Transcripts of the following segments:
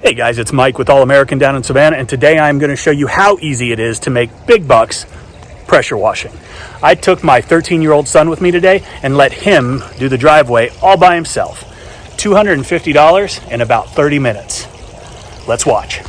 Hey guys, it's Mike with All American down in Savannah, and today I'm going to show you how easy it is to make big bucks pressure washing. I took my 13-year-old son with me today and let him do the driveway all by himself. $250 in about 30 minutes. Let's watch.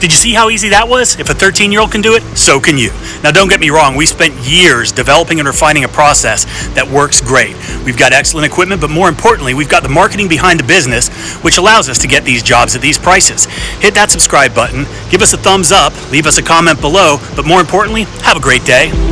Did you see how easy that was? If a 13-year-old can do it, so can you. Now don't get me wrong, we spent years developing and refining a process that works great. We've got excellent equipment, but more importantly, we've got the marketing behind the business, which allows us to get these jobs at these prices. Hit that subscribe button, give us a thumbs up, leave us a comment below, but more importantly, have a great day.